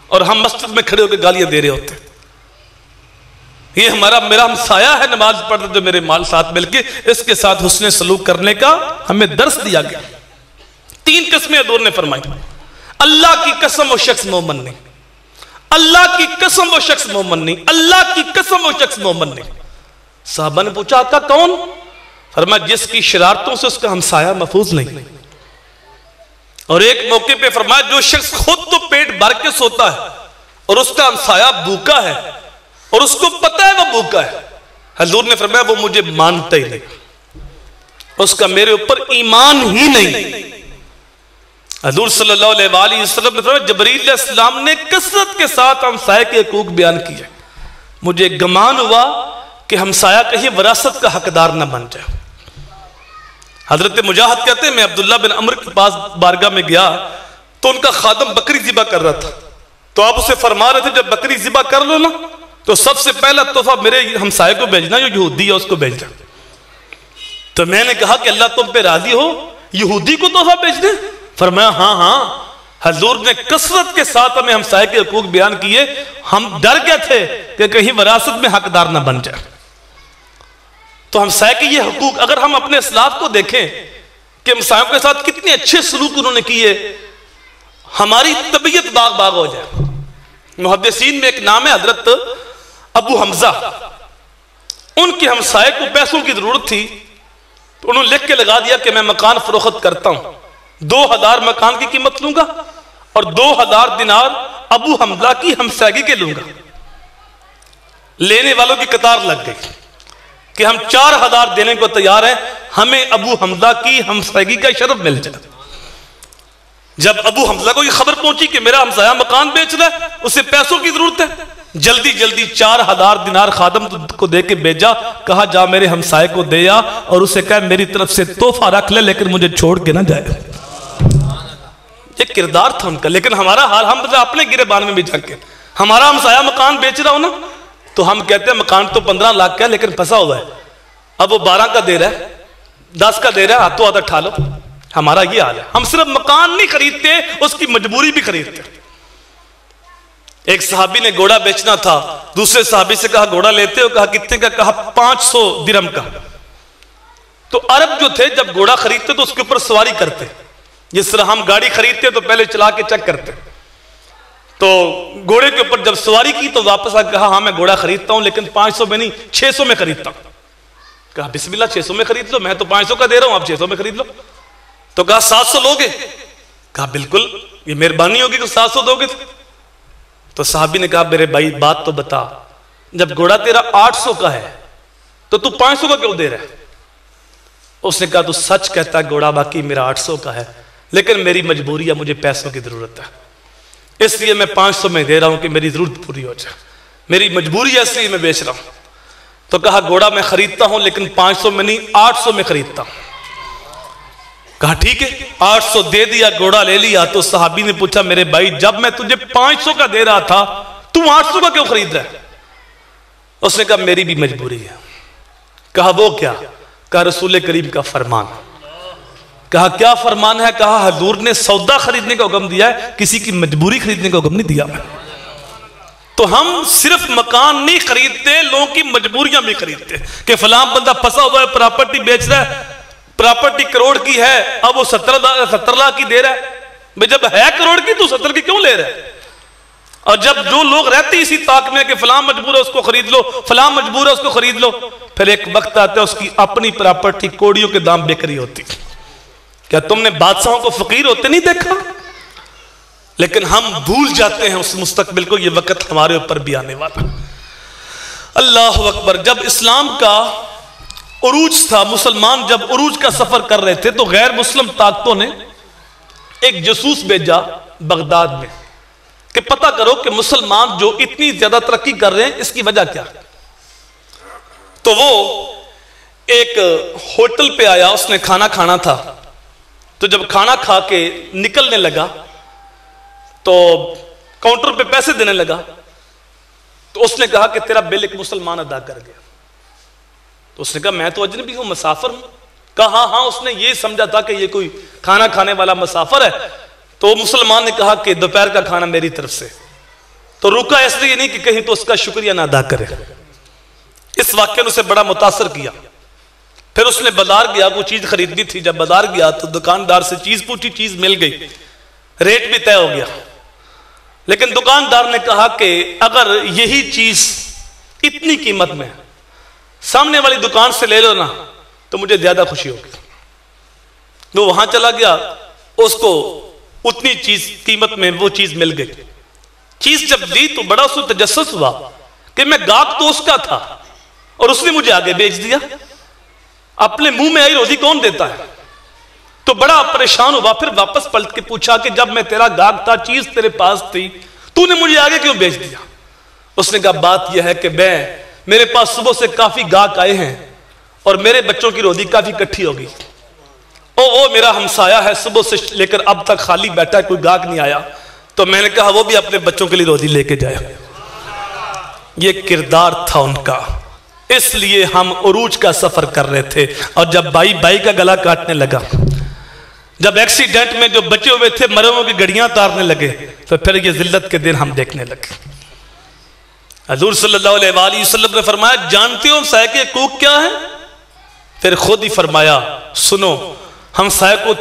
اور ہم مسجد میں کھڑے ہو کے گالیاں دے رہے ہوتے ہیں۔ یہ میرا ہمسایہ ہے نماز پڑھتا جو میرے مال ساتھ مل کے، اس کے ساتھ حسن سلوک کرنے کا ہمیں درس دیا گیا۔ تین قسمیں دور نے فرمائی۔ اللہ کی قسم وہ شخص مومن نہیں، اللہ کی قسم وہ شخص مومن نہیں، اللہ کی قسم وہ شخص مومن نہیں۔ صحابہ نے پوچھا آقا کون؟ فرمایا جس کی شرارتوں سے اس کا ہمسایہ محفوظ نہیں۔ اور ایک موقع پہ فرمایا جو شخص خود تو پیٹ بھر کے سوتا ہے اور اس کا ہمسایہ بھوکا ہے اور اس کو پتا ہے وہ بھوکا ہے، حضور نے فرمایا وہ مجھے مانتا ہی نہیں، اس کا میرے اوپر ایمان ہی نہیں۔ حضور صلی اللہ علیہ وآلہ وسلم نے فرمایا جبریل علیہ السلام نے کثرت کے ساتھ ہمسایہ کے حقوق بیان کیے، مجھے گمان ہوا کہ ہمسایہ کہیں وراثت کا حقدار نہ بن جائے۔ حضرت مجاہد کہتے ہیں میں عبداللہ بن عمر کے پاس بارگاہ میں گیا تو ان کا خادم بکری ذبح کر رہا تھا، تو آپ اسے فرما رہے تھے جب بکری ذبح کر لو نا تو سب سے پہلا تحفہ میرے ہمسائے کو بھیجنا، جو یہودی ہے اس کو بھیجنا۔ تو میں نے کہا کہ اللہ تم پہ راضی ہو یہودی کو تحفہ بھیجنے؟ فرمایا ہاں ہاں، حضور نے کثرت کے ساتھ ہمیں ہمسائے کے حقوق بیان کیے، ہم ڈر گئے تھے کہ کہیں وراثت میں حقدار نہ بن جائے۔ تو ہمسائے کے یہ حقوق اگر ہم اپنے اسلاف کو دیکھیں کہ ہمسایوں کے ساتھ کتنے اچھے سلوک انہوں نے کیے، ہماری طبیعت باغ باغ ہو جائے۔ محدثین میں ایک نام ہے حضرت ابو حمزہ، ان کے ہمسائے کو پیسوں کی ضرورت تھی تو انہوں نے لکھ کے لگا دیا کہ میں مکان فروخت کرتا ہوں، 2000 مکان کی قیمت لوں گا اور 2000 دینار ابو حمزہ کی ہمسائیگی کے لوں گا۔ لینے والوں کی قطار لگ گئی کہ ہم 4000 دینے کو تیار ہیں، ہمیں ابو حمزہ کی ہمسائیگی کا شرف مل جائے۔ جب ابو حمزہ کو یہ خبر پہنچی کہ میرا ہمسایہ مکان بیچ رہا ہے، اسے پیسوں کی ضرورت ہے، جلدی جلدی 4000 دینار خادم کو دے کے بھیجا، کہا جا میرے ہمسائے کو دے آ اور اسے کہا میری طرف سے تحفہ رکھ لے لیکن مجھے چھوڑ کے نہ جائے۔ یہ کردار تھا ان کا۔ لیکن ہمارا حال، ہم اپنے گریبان میں بھی جا کے ہمارا ہمسایہ مکان بیچ رہا ہو نا تو ہم کہتے ہیں مکان تو 15 لاکھ کا ہے لیکن پھنسا ہوا ہے، اب وہ 12 کا دے رہا ہے، 10 کا دے رہا ہے، ہاتھوں ہاتھ اٹھا لو۔ ہمارا یہ حال ہے، ہم صرف مکان نہیں خریدتے، اس کی مجبوری بھی خریدتے۔ ایک صحابی نے گھوڑا بیچنا تھا، دوسرے صحابی سے کہا گھوڑا لیتے ہو؟ کہا کتنے کا؟ کہا 500 درہم کا۔ تو عرب جو تھے جب گھوڑا خریدتے تو اس کے اوپر سواری کرتے، جس طرح ہم گاڑی خریدتے تو پہلے چلا کے چیک کرتے، تو گھوڑے کے اوپر جب سواری کی تو واپس آ کہا ہاں میں گھوڑا خریدتا ہوں لیکن 500 میں نہیں 600 میں خریدتا ہوں۔ کہا بسم اللہ 600 میں خرید لو، میں تو 500 کا دے رہا ہوں، آپ 600 میں خرید لو۔ تو کہا 700 لوگے؟ کہا بالکل، یہ مہربانی ہوگی کہ 700 دو گے۔ تو صحابی نے کہا میرے بھائی بات تو بتا، جب گھوڑا تیرا 800 کا ہے تو 500 کا کیوں دے رہا ہے؟ اس نے کہا تو سچ کہتا ہے گھوڑا باقی میرا 800 کا ہے، لیکن میری مجبوری ہے، مجھے پیسوں کی ضرورت ہے، اس لیے میں 500 میں دے رہا ہوں کہ میری ضرورت پوری ہو جائے، میری مجبوری ہے اس لیے میں بیچ رہا ہوں۔ تو کہا گھوڑا میں خریدتا ہوں لیکن 500 میں نہیں 800 میں خریدتا ہوں۔ کہا ٹھیک ہے، 800 دے دیا، گھوڑا لے لیا۔ تو صحابی نے پوچھا میرے بھائی جب میں تجھے 500 کا دے رہا تھا تم 800 کا کیوں خرید رہا ہے؟ اس نے کہا میری بھی مجبوری ہے۔ کہا وہ کیا؟ کہا رسول کریم کا فرمان۔ کہا کیا فرمان ہے؟ کہا حضور نے سودا خریدنے کا حکم دیا ہے، کسی کی مجبوری خریدنے کا حکم نہیں دیا۔ تو ہم صرف مکان نہیں خریدتے، لوگوں کی مجبوریاں بھی خریدتے کہ فلاں بندہ پھنسا ہوا ہے، پراپرٹی بیچ رہا ہے، پراپرٹی کروڑ کی ہے، اب وہ 70 لاکھ کی دے رہا ہے۔ جب ہے کروڑ کی تو 70 کی کیوں لے رہا ہے؟ اور جب جو لوگ رہتے اسی طاق میں کہ فلاں مجبور ہے اس کو خرید لو، فلاں مجبور ہے اس کو خرید لو، پھر ایک وقت آتا ہے اس کی اپنی پراپرٹی کوڑیوں کے دام بک رہی ہوتی۔ کیا تم نے بادشاہوں کو فقیر ہوتے نہیں دیکھا؟ لیکن ہم بھول جاتے ہیں اس مستقبل کو، یہ وقت ہمارے اوپر بھی آنے والا۔ اللہ اکبر۔ جب اسلام کا عروج تھا، مسلمان جب عروج کا سفر کر رہے تھے تو غیر مسلم طاقتوں نے ایک جاسوس بھیجا بغداد میں کہ پتہ کرو کہ مسلمان جو اتنی زیادہ ترقی کر رہے ہیں اس کی وجہ کیا۔ تو وہ ایک ہوٹل پہ آیا، اس نے کھانا کھانا تھا، تو جب کھانا کھا کے نکلنے لگا تو کاؤنٹر پہ پیسے دینے لگا، تو اس نے کہا کہ تیرا بل ایک مسلمان ادا کر گیا۔ تو اس نے کہا میں تو اجنبی ہوں، مسافر ہوں۔ کہا ہاں اس نے یہ سمجھا تھا کہ یہ کوئی کھانا کھانے والا مسافر ہے۔ تو مسلمان نے کہا کہ دوپہر کا کھانا میری طرف سے۔ تو رکا اس لیے نہیں کہ کہیں تو اس کا شکریہ نہ ادا کرے۔ اس واقعے نے اسے بڑا متاثر کیا۔ پھر اس نے بازار گیا، کوئی چیز خریدنی تھی، جب بازار گیا تو دکاندار سے چیز پوچھی، چیز مل گئی، ریٹ بھی طے ہو گیا، لیکن دکاندار نے کہا کہ اگر یہی چیز اتنی قیمت میں سامنے والی دکان سے لے لو نا تو مجھے زیادہ خوشی ہوگی۔ وہ وہاں چلا گیا، اس کو اتنی چیز قیمت میں وہ چیز مل گئی۔ چیز جب لی تو بڑا اس کو تجسس ہوا کہ میں گاہک تو اس کا تھا اور اس نے مجھے آگے بیچ دیا، اپنے منہ میں آئی روزی کون دیتا ہے؟ تو بڑا پریشان ہوا، پھر واپس پلٹ کے پوچھا کہ جب میں تیرا گاہک تھا، چیز تیرے پاس تھی، تو نے مجھے آگے کیوں بیچ دیا؟ اس نے کہا بات یہ ہے کہ میرے پاس صبح سے کافی گاہک آئے ہیں اور میرے بچوں کی روزی کافی اکٹھی ہوگی، وہ میرا ہمسایہ ہے، صبح سے لے کر اب تک خالی بیٹھا ہے، کوئی گاہک نہیں آیا، تو میں نے کہا وہ بھی اپنے بچوں کے لیے روزی لے کے جائے۔ یہ کردار تھا ان کا، اس لیے ہم عروج کا سفر کر رہے تھے، اور جب بھائی کا گلا کاٹنے لگا، جب ایکسیڈنٹ میں جو بچے ہوئے تھے مروں کی گڑیاں تارنے لگے، تو پھر یہ ذلت کے دن ہم دیکھنے لگے۔ حضور صلی اللہ علیہ وآلہ وسلم نے فرمایا جانتے ہو ہمسائے کے حقوق کیا ہے؟ پھر خود ہی فرمایا سنو، ہمسائے کو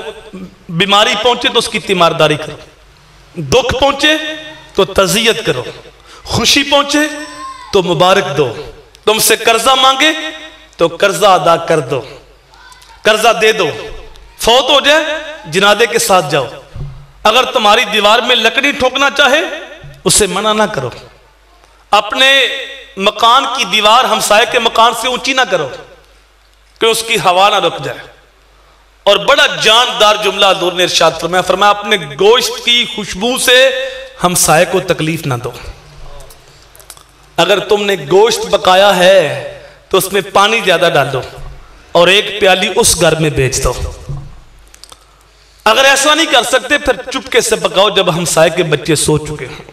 بیماری پہنچے تو اس کی تیمارداری کرو، دکھ پہنچے تو تعزیت کرو، خوشی پہنچے تو مبارک دو، تم سے قرضہ مانگے تو قرضہ ادا کر دو، قرضہ دے دو، فوت ہو جائے جنازے کے ساتھ جاؤ، اگر تمہاری دیوار میں لکڑی ٹھوکنا چاہے اسے منع نہ کرو، اپنے مکان کی دیوار ہمسائے کے مکان سے اونچی نہ کرو کہ اس کی ہوا نہ رک جائے۔ اور بڑا جاندار جملہ حضور نے ارشاد فرمایا اپنے گوشت کی خوشبو سے ہمسائے کو تکلیف نہ دو۔ اگر تم نے گوشت پکایا ہے تو اس میں پانی زیادہ ڈالو اور ایک پیالی اس گھر میں بیچ دو۔ اگر ایسا نہیں کر سکتے پھر چپکے سے پکاؤ جب ہمسائے کے بچے سو چکے ہیں،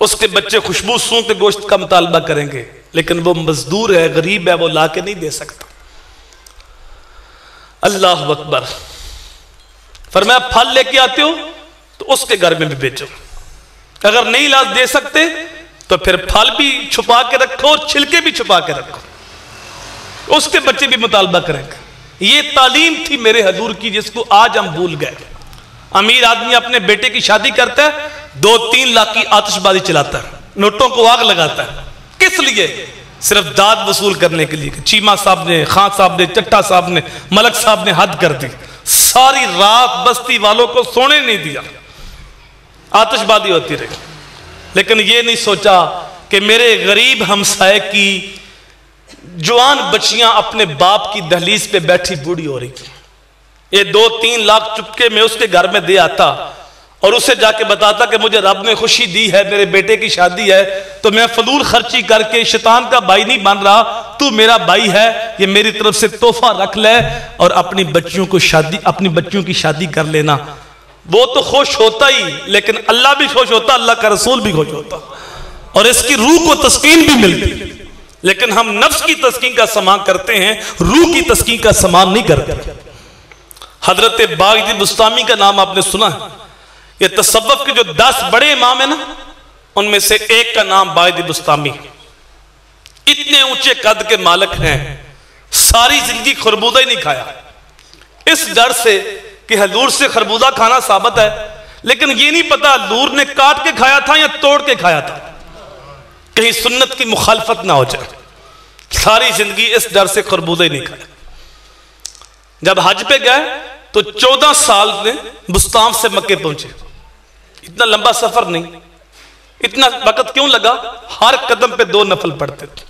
اس کے بچے خوشبو سونتے گوشت کا مطالبہ کریں گے، لیکن وہ مزدور ہے، غریب ہے، وہ لا کے نہیں دے سکتا۔ اللہ اکبر۔ فرمایا پھل لے کے آتے ہو تو اس کے گھر میں بھی بیچو، اگر نہیں لا دے سکتے تو پھر پھل بھی چھپا کے رکھو اور چھلکے بھی چھپا کے رکھو، اس کے بچے بھی مطالبہ کریں گے۔ یہ تعلیم تھی میرے حضور کی جس کو آج ہم بھول گئے۔ امیر آدمی اپنے بیٹے کی شادی کرتا ہے 2-3 لاکھ کی آتش بازی چلاتا ہے، نوٹوں کو آگ لگاتا ہے، کس لیے؟ صرف داد وصول کرنے کے لیے کہ چیمہ صاحب نے، خان صاحب نے، چٹا صاحب نے، ملک صاحب نے حد کر دی، ساری رات بستی والوں کو سونے نہیں دیا، آتش بازی ہوتی رہی، لیکن یہ نہیں سوچا کہ میرے غریب ہمسائے کی جوان بچیاں اپنے باپ کی دہلیز پہ بیٹھی بوڑھی ہو رہی تھی، یہ 2-3 لاکھ چپکے میں اس کے گھر میں دے آتا اور اسے جا کے بتاتا کہ مجھے رب نے خوشی دی ہے، میرے بیٹے کی شادی ہے، تو میں فضول خرچی کر کے شیطان کا بھائی نہیں بن رہا، تو میرا بھائی ہے، یہ میری طرف سے تحفہ رکھ لے اور اپنی بچیوں کی شادی کر لینا۔ وہ تو خوش ہوتا ہی، لیکن اللہ بھی خوش ہوتا، اللہ کا رسول بھی خوش ہوتا، اور اس کی روح کو تسکین بھی ملتی، لیکن ہم نفس کی تسکین کا سامان کرتے ہیں، روح کی تسکین کا سامان نہیں کرتے۔ حضرت باقر بستامی کا نام آپ نے سنا ہے، یہ تصوف کے جو 10 بڑے امام ہیں نا، ان میں سے ایک کا نام باقر بستامی، اتنے اونچے قد کے مالک ہیں، ساری زندگی خربوزہ ہی نہیں کھایا، اس ڈر سے کہ حضور سے خربوزہ کھانا ثابت ہے، لیکن یہ نہیں پتا حضور نے کاٹ کے کھایا تھا یا توڑ کے کھایا تھا، کہیں سنت کی مخالفت نہ ہو جائے، ساری زندگی اس ڈر سے خربوزہ ہی نہیں کھایا۔ جب حج پہ گئے تو 14 سال میں بستام سے مکے پہنچے، اتنا لمبا سفر نہیں، اتنا وقت کیوں لگا؟ ہر قدم پہ 2 نفل پڑھتے تھے،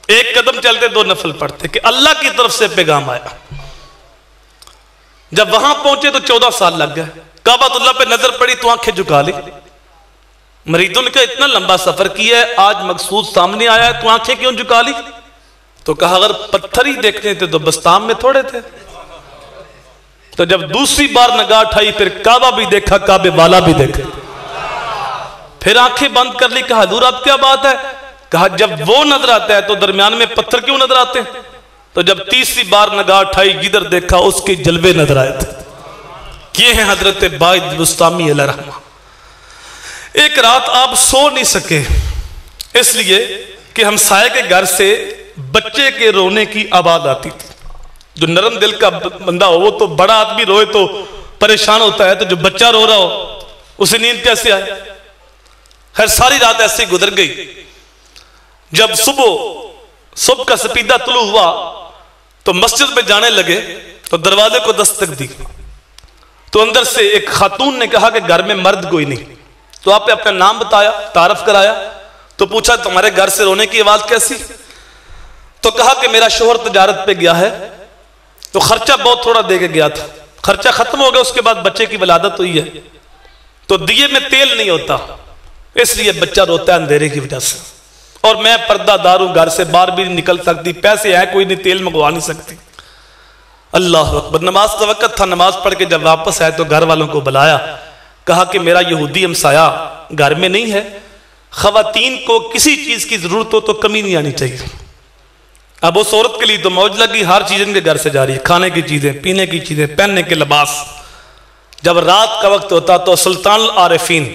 ایک قدم چلتے 2 نفل پڑھتے کہ اللہ کی طرف سے پیغام آیا۔ جب وہاں پہنچے تو 14 سال لگ گئے، کعبۃ اللہ پہ نظر پڑی تو آنکھیں جھکا لی، مریدوں نے کہا اتنا لمبا سفر کیا ہے، آج مقصود سامنے آیا ہے تو آنکھیں کیوں جھکا لی؟ تو کہا اگر پتھر ہی دیکھنے تھے تو بستام میں تھوڑے تھے۔ تو جب دوسری بار نگاہ اٹھائی پھر کعبہ بھی دیکھا، کعبے والا بھی دیکھا، پھر آنکھیں بند کر لی، کہا حضور اب کیا بات ہے؟ کہا جب وہ نظر آتا ہے تو درمیان میں پتھر کیوں نظر آتے ہیں؟ تو جب تیسری بار نگاہ اٹھائی جدھر دیکھا اس کے جلوے نظر آئے تھے۔ یہ ہیں حضرت باقر بستامی علیہ رحمہ۔ ایک رات آپ سو نہیں سکے اس لیے کہ ہمسائے کے گھر سے بچے کے رونے کی آواز آتی تھی۔ جو نرم دل کا بندہ ہو وہ تو بڑا آدمی روئے تو پریشان ہوتا ہے، تو جو بچہ رو رہا ہو اسے نیند کیسے آئے؟ خیر ساری رات ایسے ہی گزر گئی۔ جب صبح کا سپیدہ طلوع ہوا تو مسجد میں جانے لگے تو دروازے کو دستک دی، تو اندر سے ایک خاتون نے کہا کہ گھر میں مرد کوئی نہیں، تو آپ نے اپنا نام بتایا، تعارف کرایا، تو پوچھا تمہارے گھر سے رونے کی آواز کیسی؟ تو کہا کہ میرا شوہر تجارت پہ گیا ہے تو خرچہ بہت تھوڑا دے کے گیا تھا، خرچہ ختم ہو گیا، اس کے بعد بچے کی ولادت ہوئی ہے تو دیے میں تیل نہیں ہوتا، اس لیے بچہ روتا ہے اندھیرے کی وجہ سے، اور میں پردہ دار ہوں، گھر سے باہر بھی نہیں نکل سکتی، پیسے ہیں کوئی نہیں، تیل منگوا نہیں سکتی۔ اللہ اکبر۔ نماز کا وقت تھا، نماز پڑھ کے جب واپس آئے تو گھر والوں کو بلایا، کہا کہ میرا یہودی ہمسایہ گھر میں نہیں ہے، خواتین کو کسی چیز کی ضرورت ہو تو کمی نہیں آنی چاہیے۔ اب اس عورت کے لیے تو موج لگی، ہر چیز ان کے گھر سے جا رہی ہے، کھانے کی چیزیں، پینے کی چیزیں، پہننے کے لباس۔ جب رات کا وقت ہوتا تو سلطان العارفین،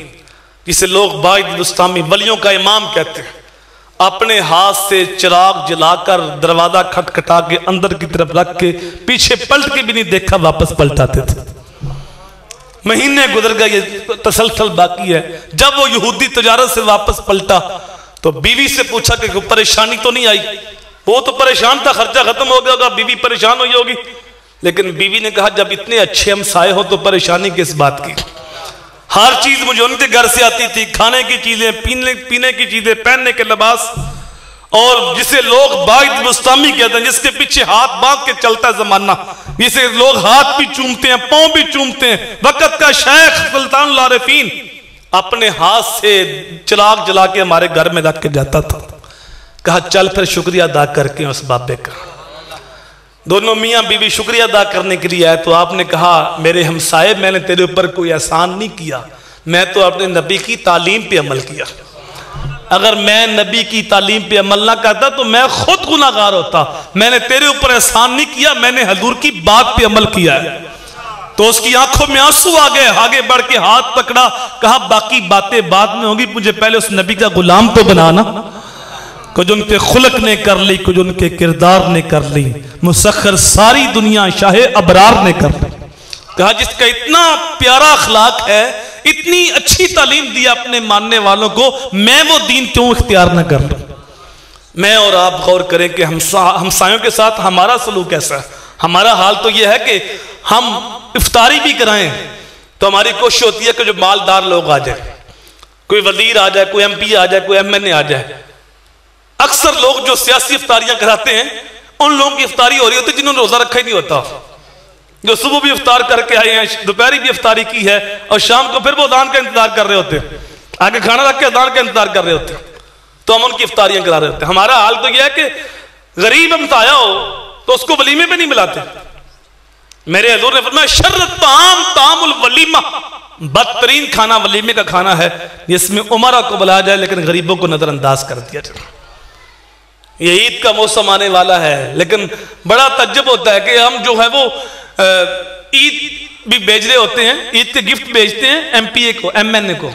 جسے لوگ باقر بستامی ولیوں کا امام کہتے ہیں، اپنے ہاتھ سے چراغ جلا کر دروازہ کھٹکھٹا کے اندر کی طرف رکھ کے پیچھے پلٹ کے بھی نہیں دیکھا، واپس پلٹاتے تھے۔ مہینے گزر گئے، یہ تسلسل باقی ہے۔ جب وہ یہودی تجارت سے واپس پلٹا تو بیوی سے پوچھا کہ کوئی پریشانی تو نہیں آئی؟ وہ تو پریشان تھا، خرچہ ختم ہو گیا ہوگا، بیوی پریشان ہوئی ہوگی، لیکن بیوی نے کہا جب اتنے اچھے ہمسائے ہو تو پریشانی کس بات کی؟ ہر چیز مجھے ان کے گھر سے آتی تھی، کھانے کی چیزیں، پینے کی چیزیں، پہننے کے لباس، اور جسے لوگ باقر بستامی کہتے ہیں، جس کے پیچھے ہاتھ باندھ کے چلتا ہے زمانہ، جسے لوگ ہاتھ بھی چومتے ہیں، پاؤں بھی چومتے ہیں، وقت کا شیخ سلطان العارفین اپنے ہاتھ سے چراغ جلا کے ہمارے گھر میں رکھ کے جاتا تھا۔ کہا چل پھر شکریہ ادا کر کے اس بابے کا۔ دونوں میاں بیوی شکریہ ادا کرنے کے لیے آئے تو آپ نے کہا میرے ہمسائے، میں نے تیرے اوپر کوئی احسان نہیں کیا، میں تو اپنے نبی کی تعلیم پہ عمل کیا، اگر میں نبی کی تعلیم پہ عمل نہ کرتا تو میں خود گناہگار ہوتا، میں نے تیرے اوپر احسان نہیں کیا، میں نے حضور کی بات پہ عمل کیا ہے۔ تو اس کی آنکھوں میں آنسو آ گئے، آگے بڑھ کے ہاتھ پکڑا، کہا باقی باتیں بعد میں ہوگی، مجھے پہلے اس نبی کا غلام تو بنانا۔ کچھ ان کے خلق نے کر لی، کچھ ان کے کردار نے کر لی، مسخر ساری دنیا شاہ ابرار نے کر لی۔ کہا جس کا اتنا پیارا اخلاق ہے، اتنی اچھی تعلیم دی اپنے ماننے والوں کو، میں وہ دین کیوں اختیار نہ کر لوں؟ میں اور آپ غور کریں کہ ہمسایوں کے ساتھ ہمارا سلوک کیسا ہے. ہمارا حال تو یہ ہے کہ ہم افطاری بھی کرائیں تو ہماری کوشش ہوتی ہے کہ جو مالدار لوگ آ جائیں, کوئی وزیر آ جائے, کوئی MP آ جائے, کوئی MNA آ جائے. اکثر لوگ جو سیاسی افطاریاں کراتے ہیں ان لوگوں کی افطاری ہو رہی ہوتی ہے جنہوں نے روزہ رکھا ہی نہیں ہوتا, جو صبح بھی افطار کر کے آئے ہیں, دوپہری بھی افطاری کی ہے, اور شام کو پھر وہ اذان کا انتظار کر رہے ہوتے ہیں, آگے کھانا رکھ کے اذان کا انتظار کر رہے ہوتے ہیں, تو ہم ان کی افطاریاں کرا رہے ہوتے ہیں. ہمارا حال تو یہ ہے کہ غریب ہمسایہ ہو تو اس کو ولیمے پہ نہیں ملاتے. میرے حضور نے فرمایا شرط طعام طعام الولیمہ, بدترین کھانا ولیمے کا کھانا ہے جس میں عمرہ کو بلایا جائے لیکن غریبوں کو نظر انداز کر دیا جائے. یہ عید کا موسم آنے والا ہے, لیکن بڑا تعجب ہوتا ہے کہ ہم جو ہے وہ عید بھی بیچ رہے ہوتے ہیں, عید کے گفٹ بیچتے ہیں MPA کو, MNA کو,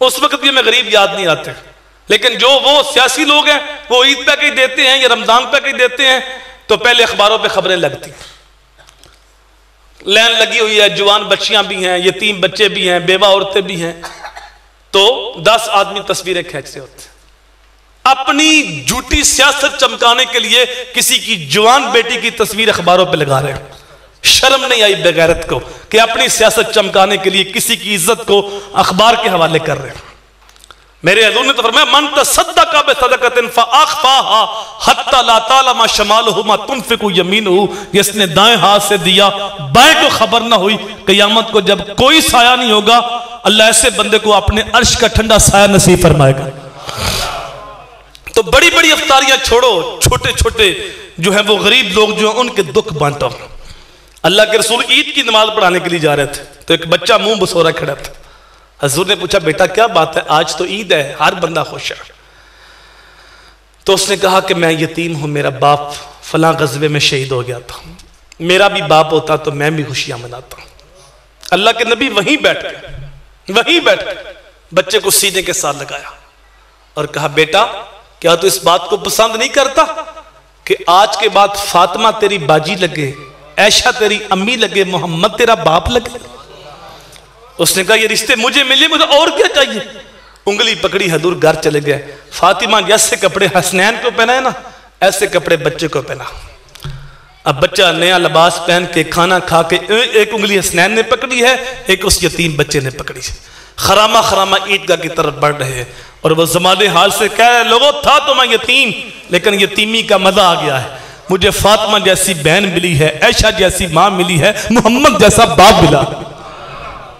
اس وقت بھی ہمیں غریب یاد نہیں آتے. لیکن جو وہ سیاسی لوگ ہیں وہ عید پہ کہیں دیتے ہیں یا رمضان پہ کہیں دیتے ہیں تو پہلے اخباروں پہ خبریں لگتی, لین لگی ہوئی ہے, جوان بچیاں بھی ہیں, یتیم بچے بھی ہیں, بیوہ عورتیں بھی ہیں, تو 10 آدمی تصویریں کھینچ رہے ہوتے ہیں اپنی جھوٹی سیاست چمکانے کے لیے. کسی کی جوان بیٹی کی تصویر اخباروں پہ لگا رہے ہیں. شرم نہیں آئی بغیرت کو کہ اپنی سیاست چمکانے کے لیے کسی کی عزت کو اخبار کے حوالے کر رہے ہیں. میرے حضور نے تو فرمایا من تصدق بصدقۃ فاخفاها حتى لا تعلم شماله ما تنفق يمينه, جس نے دائیں ہاتھ سے دیا بائیں کو خبر نہ ہوئی. قیامت کو جب کوئی سایہ نہیں ہوگا اللہ ایسے بندے کو اپنے عرش کا ٹھنڈا سایہ نصیب فرمائے گا. تو بڑی بڑی افطاریاں چھوڑو, چھوٹے چھوٹے جو ہیں وہ غریب لوگ جو ہیں ان کے دکھ بانٹو. اللہ کے رسول عید کی نماز پڑھانے کے لیے جا رہے تھے تو ایک بچہ منہ بسورا کھڑا تھا. حضور نے پوچھا بیٹا کیا بات ہے, آج تو عید ہے, ہر بندہ خوش ہے. تو اس نے کہا کہ میں یتیم ہوں, میرا باپ فلاں غزوے میں شہید ہو گیا تھا, میرا بھی باپ ہوتا تو میں بھی خوشیاں مناتا. اللہ کے نبی وہیں بیٹھ کے بچے کو سینے کے ساتھ لگایا اور کہا بیٹا کیا تو اس بات کو پسند نہیں کرتا کہ آج کے بعد فاطمہ تیری باجی لگے, عائشہ تیری امی لگے, محمد تیرا باپ لگے. اس نے کہا یہ رشتے مجھے ملے, مجھے اور کیا چاہیے. انگلی پکڑی حضور گھر چلے گئے. فاطمہ جیسے کپڑے حسنین کو پہنا ہے نا ایسے کپڑے بچے کو پہنا. اب بچہ نیا لباس پہن کے کھانا کھا کے ایک انگلی حسنین نے پکڑی ہے, ایک اس یتیم بچے نے پکڑی ہے. خرامہ خرامہ عیدگاہ کی طرف بڑھ رہے ہیں اور وہ زمانے حال سے کہہ رہے لوگوں تھا تو میں یتیم, لیکن یتیمی کا مزہ آ گیا ہے. مجھے فاطمہ جیسی بہن ملی ہے, عائشہ جیسی ماں ملی ہے, محمد جیسا باپ ملا.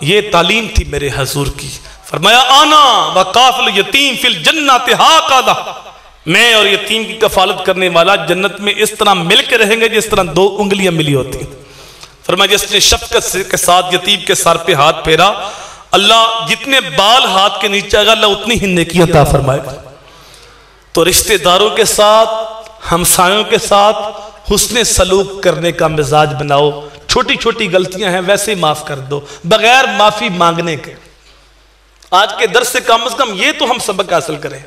یہ تعلیم تھی میرے حضور کی. فرمایا آنا وقافل یتیم فی الجنت ہاکذا, میں اور یتیم کی کفالت کرنے والا جنت میں اس طرح مل کے رہیں گے جس طرح 2 انگلیاں ملی ہوتی ہیں. فرمایا جس نے شفقت کے ساتھ یتیم کے سر پہ ہاتھ پھیرا اللہ جتنے بال ہاتھ کے نیچے آگا اللہ اتنی ہی نیکیاں عطا فرمائے گا. تو رشتہ داروں کے ساتھ, ہمسایوں کے ساتھ حسن سلوک کرنے کا مزاج بناؤ. چھوٹی چھوٹی غلطیاں ہیں ویسے ہی معاف کر دو بغیر معافی مانگنے کے. آج کے درس سے کم از کم یہ تو ہم سبق حاصل کریں.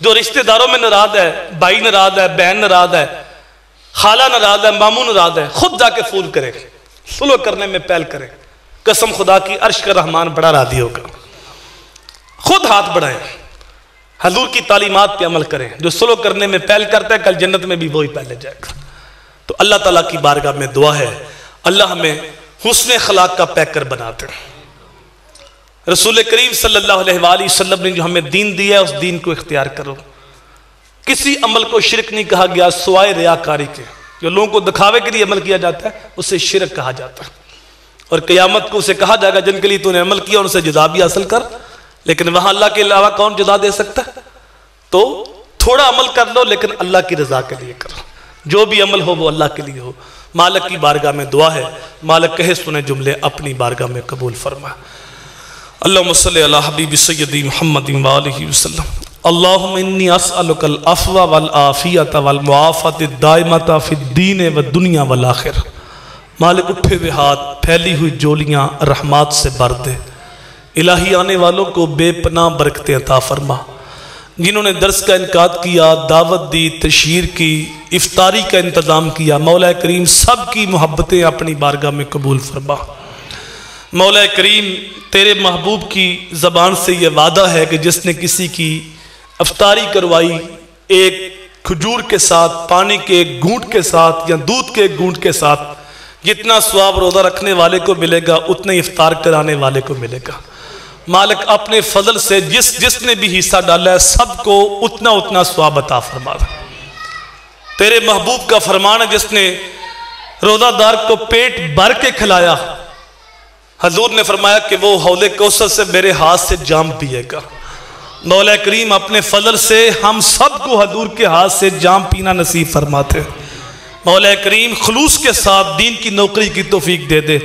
جو رشتہ داروں میں ناراض ہے, بھائی ناراض ہے, بہن ناراض ہے, خالہ ناراض ہے, ماموں ناراض ہے, خود جا کے فون کرے, صلح کرنے میں پہل کرے. قسم خدا کی عرش کا رحمان بڑا راضی ہوگا. خود ہاتھ بڑھائیں, حضور کی تعلیمات پہ عمل کریں. جو صلح کرنے میں پہل کرتا ہے کل جنت میں بھی وہی پہلے جائے گا. تو اللہ تعالیٰ کی بارگاہ میں دعا ہے اللہ ہمیں حسن اخلاق کا پیکر بناتے ہیں. رسول کریم صلی اللہ علیہ وآلہ وسلم نے جو ہمیں دین دیا ہے اس دین کو اختیار کرو. کسی عمل کو شرک نہیں کہا گیا سوائے ریاکاری کے. جو لوگوں کو دکھاوے کے لیے عمل کیا جاتا ہے اسے شرک کہا جاتا ہے, اور قیامت کو اسے کہا جائے گا جن کے لیے تو نے عمل کیا ان سے جزا بھی حاصل کر. لیکن وہاں اللہ کے علاوہ کون جزا دے سکتا ہے؟ تو تھوڑا عمل کر لو لیکن اللہ کی رضا کے لیے کرو. جو بھی عمل ہو وہ اللہ کے لیے ہو. مالک کی بارگاہ میں دعا ہے, مالک کہے سنے جملے اپنی بارگاہ میں قبول فرما. اللہم صلی علی حبیب سیدی محمد وآلہ وسلم. اللہم انی اسألک العفو والعافیت والمعافات الدائمۃ فی الدین والدنیا والآخرہ. مالک اٹھے ہوئے ہاتھ, پھیلی ہوئی جولیاں رحمات سے بھر دے. الہی آنے والوں کو بے پناہ برکتیں عطا فرما. جنہوں نے درس کا انعقاد کیا, دعوت دی, تشہیر کی, افطاری کا انتظام کیا, مولا کریم سب کی محبتیں اپنی بارگاہ میں قبول فرما. مولا کریم تیرے محبوب کی زبان سے یہ وعدہ ہے کہ جس نے کسی کی افطاری کروائی, ایک کھجور کے ساتھ، پانی کے ایک گھونٹ کے ساتھ یا دودھ کے ایک گھونٹ کے ساتھ جتنا ثواب روزہ رکھنے والے کو ملے گا اتنا ہی افطار کرانے والے کو ملے گا۔ مالک اپنے فضل سے جس نے بھی حصہ ڈالا ہے سب کو اتنا اتنا ثواب عطا فرما رہا ہے۔ تیرے محبوب کا فرمان ہے جس نے روزہ دار کو پیٹ بھر کے کھلایا، حضور نے فرمایا کہ وہ حوض کوثر سے میرے ہاتھ سے جام پیے گا۔ مولا کریم اپنے فضل سے ہم سب کو حضور کے ہاتھ سے جام پینا نصیب فرماتے۔ مولا کریم خلوص کے ساتھ دین کی نوکری کی توفیق دے دے،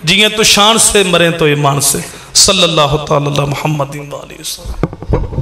جیئیں تو شان سے مریں تو ایمان سے۔ صلی اللہ تعالی محمد و علیہ وسلم۔